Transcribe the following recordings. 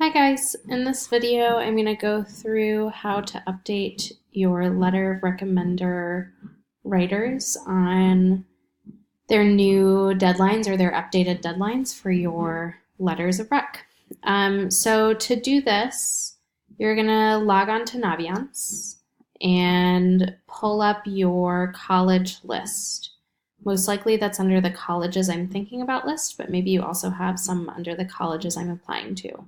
Hi guys, in this video I'm going to go through how to update your letter of recommender writers on their new deadlines or their updated deadlines for your letters of rec. So to do this, you're going to log on to Naviance and pull up your college list. Most likely that's under the colleges I'm thinking about list, but maybe you also have some under the colleges I'm applying to.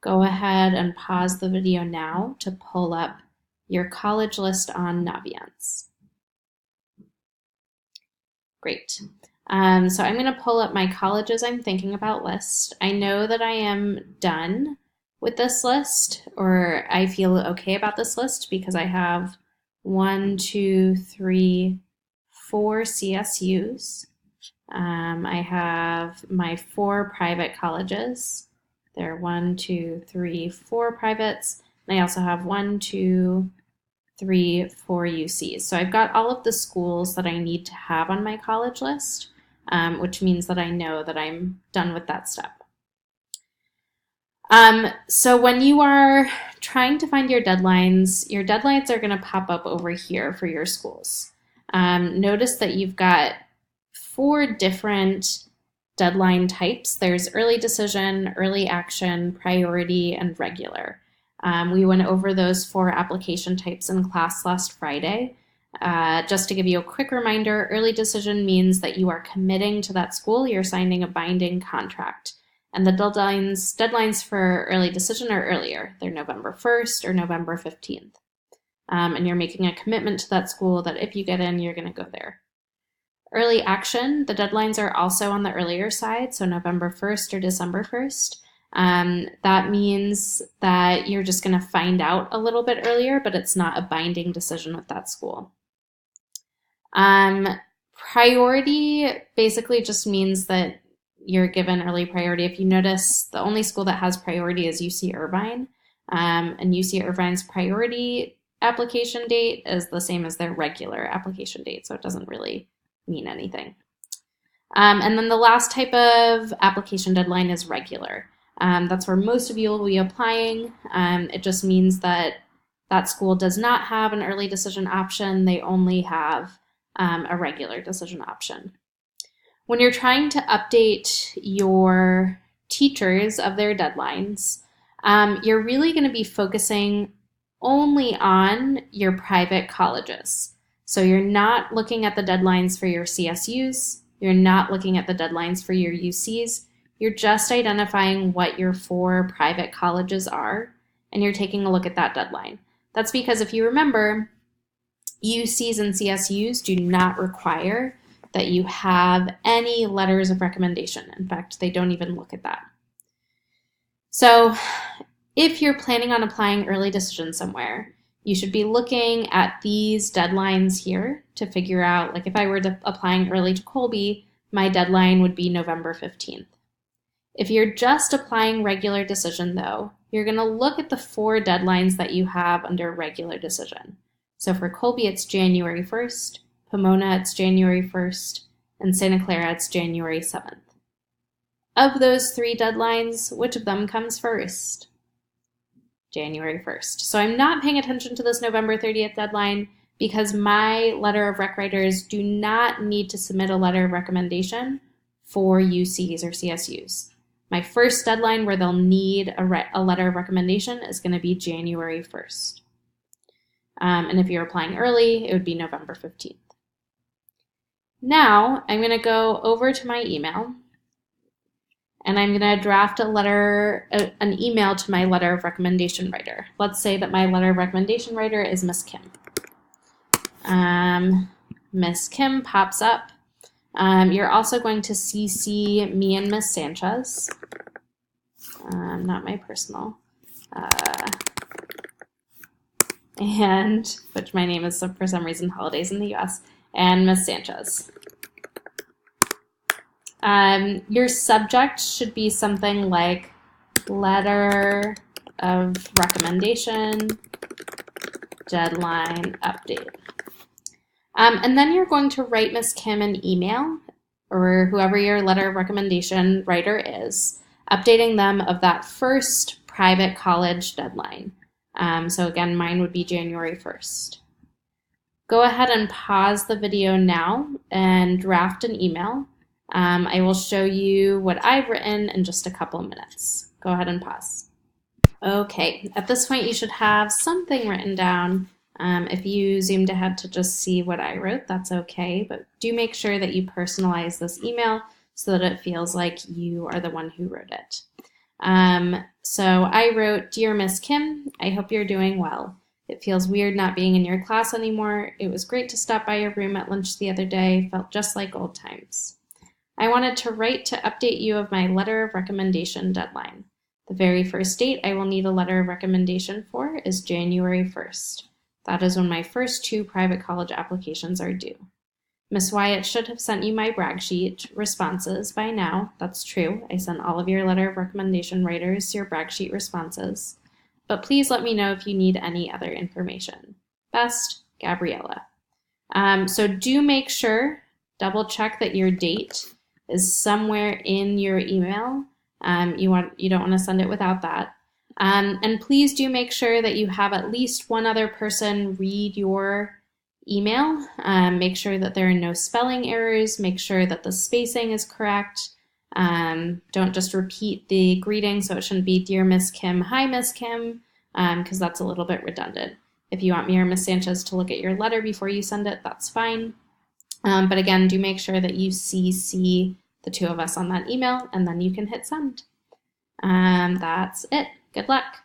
Go ahead and pause the video now to pull up your college list on Naviance. Great. So I'm going to pull up my colleges I'm thinking about list. I know that I am done with this list, or I feel okay about this list because I have 4 CSUs. I have my 4 private colleges. There are 4 privates, and I also have 4 UCs. So I've got all of the schools that I need to have on my college list, which means that I know that I'm done with that step. So when you are trying to find your deadlines are going to pop up over here for your schools. Notice that you've got 4 different deadline types. There's early decision, early action, priority, and regular. We went over those 4 application types in class last Friday. Just to give you a quick reminder, early decision means that you are committing to that school, you're signing a binding contract. And the deadlines for early decision are earlier. They're November 1st or November 15th. And you're making a commitment to that school that if you get in, you're going to go there. Early action, the deadlines are also on the earlier side, so November 1st or December 1st. That means that you're just going to find out a little bit earlier, but it's not a binding decision with that school. Priority basically just means that you're given early priority. If you notice, the only school that has priority is UC Irvine, and UC Irvine's priority application date is the same as their regular application date, so it doesn't really mean anything. And then the last type of application deadline is regular. That's where most of you will be applying. It just means that that school does not have an early decision option. They only have a regular decision option. When you're trying to update your teachers of their deadlines, you're really going to be focusing only on your private colleges. So you're not looking at the deadlines for your CSUs, you're not looking at the deadlines for your UCs, you're just identifying what your 4 private colleges are, and you're taking a look at that deadline. That's because if you remember, UCs and CSUs do not require that you have any letters of recommendation. In fact, they don't even look at that. So if you're planning on applying early decision somewhere, you should be looking at these deadlines here to figure out, like if I were applying early to Colby, my deadline would be November 15th. If you're just applying regular decision though, you're going to look at the 4 deadlines that you have under regular decision. So for Colby, it's January 1st, Pomona, it's January 1st, and Santa Clara, it's January 7th. Of those 3 deadlines, which of them comes first? January 1st. So I'm not paying attention to this November 30th deadline because my letter of rec writers do not need to submit a letter of recommendation for UCs or CSUs. My first deadline where they'll need a letter of recommendation is going to be January 1st. And if you're applying early, it would be November 15th. Now I'm going to go over to my email and I'm going to draft an email to my letter of recommendation writer. Let's say that my letter of recommendation writer is Miss Kim. Miss Kim pops up. You're also going to CC me and Miss Sanchez, not my personal, and which my name is for some reason holidays in the US, and Miss Sanchez. Your subject should be something like letter of recommendation, deadline update. And then you're going to write Miss Kim an email, or whoever your letter of recommendation writer is, updating them of that first private college deadline. So again, mine would be January 1st. Go ahead and pause the video now and draft an email. I will show you what I've written in just a couple of minutes. Go ahead and pause. Okay, at this point you should have something written down. If you zoomed ahead to just see what I wrote, that's okay, but do make sure that you personalize this email so that it feels like you are the one who wrote it. So I wrote, "Dear Miss Kim, I hope you're doing well. It feels weird not being in your class anymore. It was great to stop by your room at lunch the other day. Felt just like old times. I wanted to write to update you of my letter of recommendation deadline. The very first date I will need a letter of recommendation for is January 1st. That is when my first 2 private college applications are due. Miss Wyatt should have sent you my brag sheet responses by now. That's true. I sent all of your letter of recommendation writers your brag sheet responses. But please let me know if you need any other information. Best, Gabriella." So do make sure, double check that your date is somewhere in your email. You don't want to send it without that. And please do make sure that you have at least one other person read your email. Make sure that there are no spelling errors. Make sure that the spacing is correct. Don't just repeat the greeting, so it shouldn't be "Dear Miss Kim, hi Miss Kim," because that's a little bit redundant. If you want me or Miss Sanchez to look at your letter before you send it, that's fine. But again, do make sure that you CC the 2 of us on that email, and then you can hit send. That's it. Good luck.